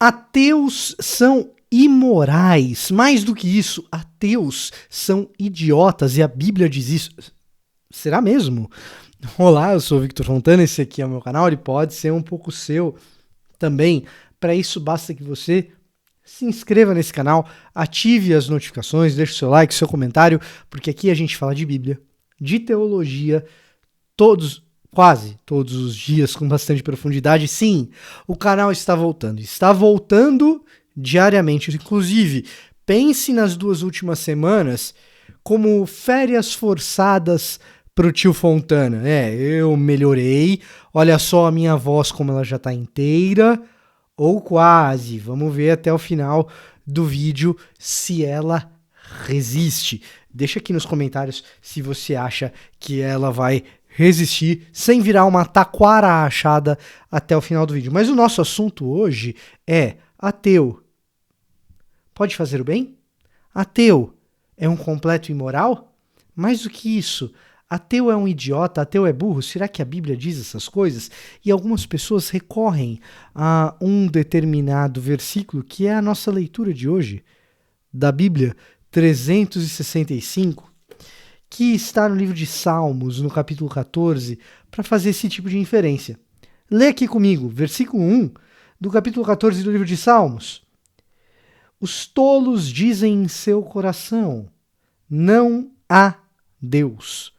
Ateus são imorais. Mais do que isso, ateus são idiotas e a Bíblia diz isso. Será mesmo? Olá, eu sou o Victor Fontana, esse aqui é o meu canal, ele pode ser um pouco seu também. Para isso basta que você se inscreva nesse canal, ative as notificações, deixe o seu like, seu comentário, porque aqui a gente fala de Bíblia, de teologia, quase todos os dias com bastante profundidade. Sim, o canal está voltando diariamente. Inclusive, pense nas 2 últimas semanas como férias forçadas pro tio Fontana. Eu melhorei, olha só a minha voz como ela já tá inteira, ou quase. Vamos ver até o final do vídeo se ela resiste. Deixa aqui nos comentários se você acha que ela vai resistir sem virar uma taquara achada até o final do vídeo. Mas o nosso assunto hoje é: ateu pode fazer o bem? Ateu é um completo imoral? Mais do que isso, ateu é um idiota, ateu é burro? Será que a Bíblia diz essas coisas? E algumas pessoas recorrem a um determinado versículo que é a nossa leitura de hoje, da Bíblia 365, que está no livro de Salmos, no capítulo 14, para fazer esse tipo de inferência. Lê aqui comigo, versículo 1 do capítulo 14 do livro de Salmos. Os tolos dizem em seu coração: não há Deus.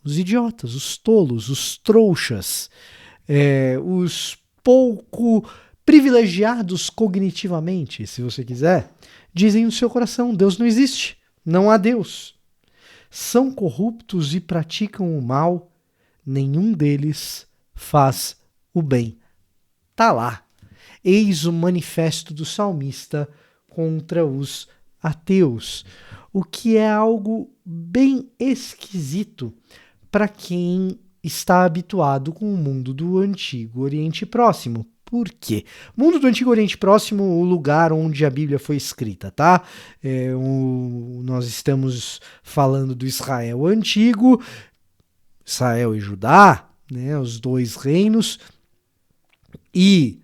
Os idiotas, os tolos, os trouxas, os pouco privilegiados cognitivamente, se você quiser, dizem no seu coração: Deus não existe, não há Deus. São corruptos e praticam o mal, nenhum deles faz o bem. Tá lá. Eis o manifesto do salmista contra os ateus, o que é algo bem esquisito para quem está habituado com o mundo do Antigo Oriente Próximo. Por quê? Mundo do Antigo Oriente Próximo, o lugar onde a Bíblia foi escrita, tá? Nós estamos falando do Israel Antigo, Israel e Judá, né, os 2 reinos, e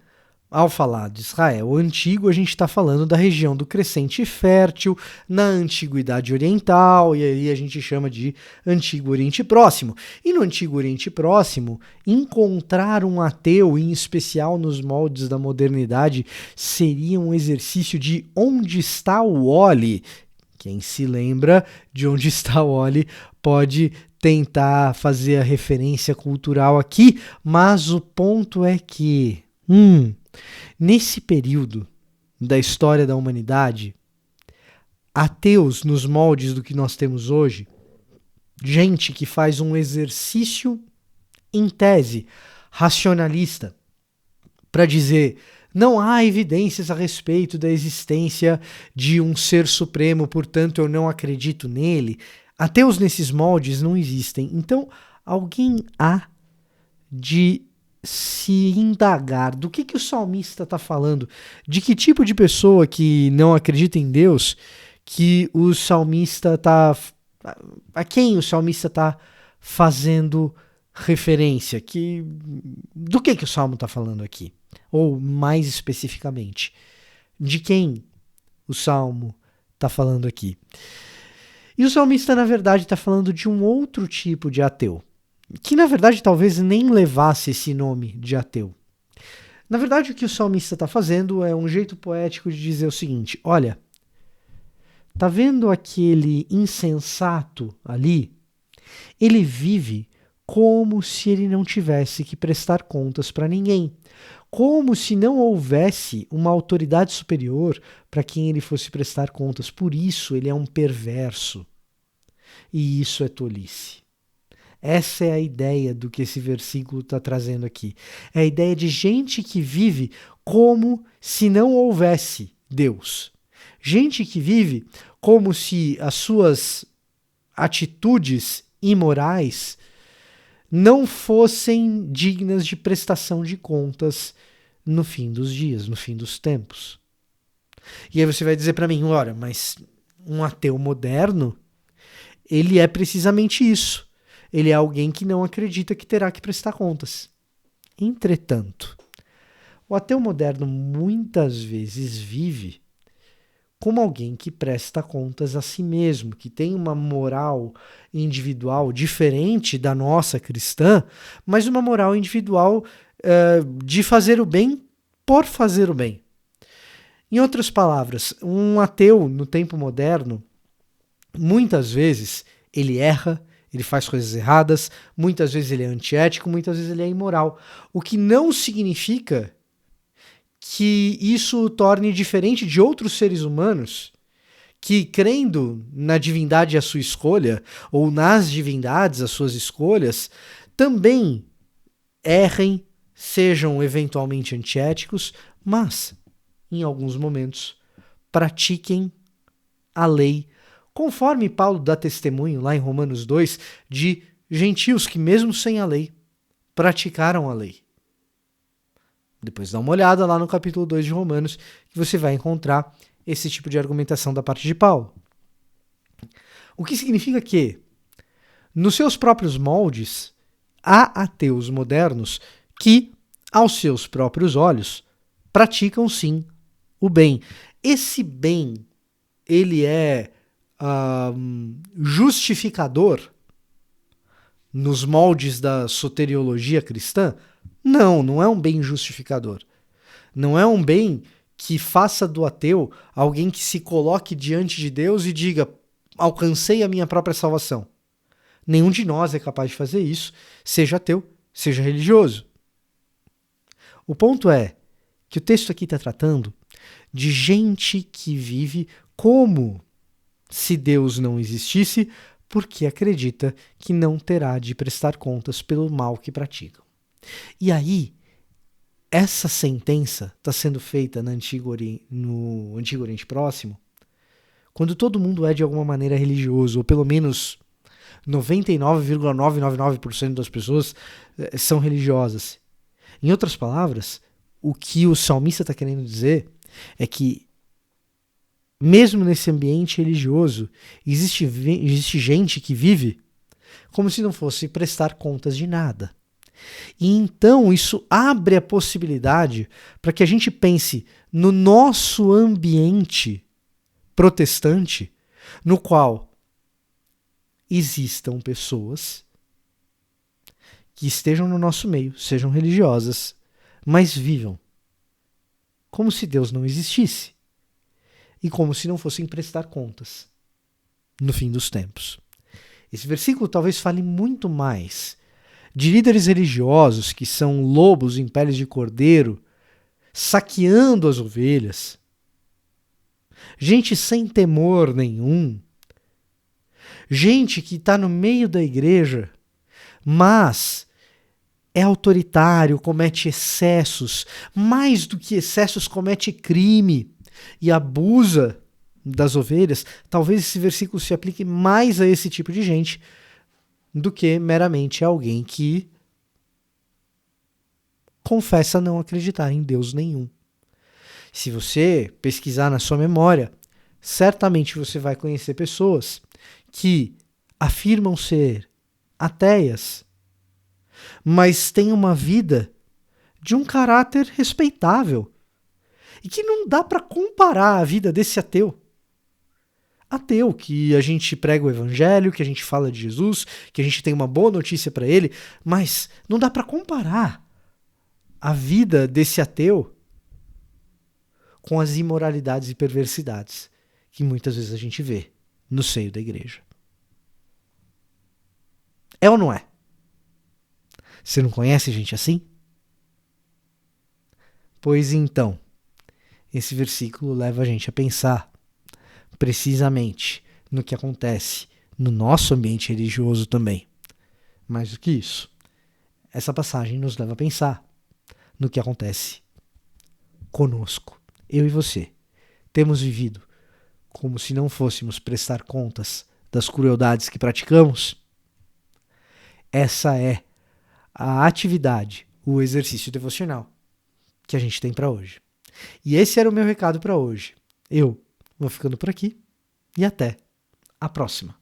ao falar de Israel Antigo, a gente está falando da região do Crescente Fértil, na Antiguidade Oriental, e aí a gente chama de Antigo Oriente Próximo. E no Antigo Oriente Próximo, encontrar um ateu, em especial nos moldes da modernidade, seria um exercício de onde está o Wall-E. Quem se lembra de onde está o Wall-E pode tentar fazer a referência cultural aqui, mas o ponto é que nesse período da história da humanidade, ateus nos moldes do que nós temos hoje, gente que faz um exercício em tese racionalista para dizer: não há evidências a respeito da existência de um ser supremo, portanto eu não acredito nele. Ateus nesses moldes não existem. Então, alguém há de se indagar do que o salmista está falando, de que tipo de pessoa que não acredita em Deus que o salmista está, a quem o salmista está fazendo referência, do que o salmo está falando aqui, ou mais especificamente, de quem o salmo está falando aqui. E o salmista, na verdade, está falando de um outro tipo de ateu, que na verdade talvez nem levasse esse nome de ateu. Na verdade, o que o salmista está fazendo é um jeito poético de dizer o seguinte: olha, tá vendo aquele insensato ali? Ele vive como se ele não tivesse que prestar contas para ninguém, como se não houvesse uma autoridade superior para quem ele fosse prestar contas. Por isso ele é um perverso. E isso é tolice. Essa é a ideia do que esse versículo está trazendo aqui. É a ideia de gente que vive como se não houvesse Deus. Gente que vive como se as suas atitudes imorais não fossem dignas de prestação de contas no fim dos dias, no fim dos tempos. E aí você vai dizer para mim: olha, mas um ateu moderno, ele é precisamente isso. Ele é alguém que não acredita que terá que prestar contas. Entretanto, O ateu moderno muitas vezes vive como alguém que presta contas a si mesmo, que tem uma moral individual diferente da nossa cristã, mas uma moral individual de fazer o bem por fazer o bem. Em outras palavras, um ateu no tempo moderno, muitas vezes ele erra, ele faz coisas erradas, muitas vezes ele é antiético, muitas vezes ele é imoral. O que não significa que isso o torne diferente de outros seres humanos que, crendo na divindade à sua escolha, ou nas divindades às suas escolhas, também errem, sejam eventualmente antiéticos, mas, em alguns momentos, pratiquem a lei, conforme Paulo dá testemunho lá em Romanos 2, de gentios que, mesmo sem a lei, praticaram a lei. Depois dá uma olhada lá no capítulo 2 de Romanos, que você vai encontrar esse tipo de argumentação da parte de Paulo. O que significa que, nos seus próprios moldes, há ateus modernos que, aos seus próprios olhos, praticam sim o bem. Esse bem, ele é justificador nos moldes da soteriologia cristã? Não, não é um bem justificador. Não é um bem que faça do ateu alguém que se coloque diante de Deus e diga: alcancei a minha própria salvação. Nenhum de nós é capaz de fazer isso, seja ateu, seja religioso. O ponto é que o texto aqui está tratando de gente que vive como se Deus não existisse, porque acredita que não terá de prestar contas pelo mal que praticam. E aí, essa sentença está sendo feita no Antigo Oriente Próximo, quando todo mundo é de alguma maneira religioso, ou pelo menos 99,999% das pessoas são religiosas. Em outras palavras, o que o salmista está querendo dizer é que, mesmo nesse ambiente religioso, existe gente que vive como se não fosse prestar contas de nada. E então isso abre a possibilidade para que a gente pense no nosso ambiente protestante, no qual existam pessoas que estejam no nosso meio, sejam religiosas, mas vivam como se Deus não existisse e como se não fossem prestar contas no fim dos tempos. Esse versículo talvez fale muito mais de líderes religiosos que são lobos em peles de cordeiro, saqueando as ovelhas, gente sem temor nenhum, gente que está no meio da igreja, mas é autoritário, comete excessos, mais do que excessos, comete crime e abusa das ovelhas. Talvez esse versículo se aplique mais a esse tipo de gente do que meramente a alguém que confessa não acreditar em Deus nenhum. Se você pesquisar na sua memória, certamente você vai conhecer pessoas que afirmam ser ateias, mas têm uma vida de um caráter respeitável e que não dá para comparar a vida desse ateu. Ateu, que a gente prega o evangelho, que a gente fala de Jesus, que a gente tem uma boa notícia para ele, mas não dá para comparar a vida desse ateu com as imoralidades e perversidades que muitas vezes a gente vê no seio da igreja. É ou não é? Você não conhece gente assim? Pois então, esse versículo leva a gente a pensar precisamente no que acontece no nosso ambiente religioso também. Mais do que isso, essa passagem nos leva a pensar no que acontece conosco. Eu e você temos vivido como se não fôssemos prestar contas das crueldades que praticamos? Essa é a atividade, o exercício devocional que a gente tem para hoje. E esse era o meu recado para hoje. Eu vou ficando por aqui e até a próxima.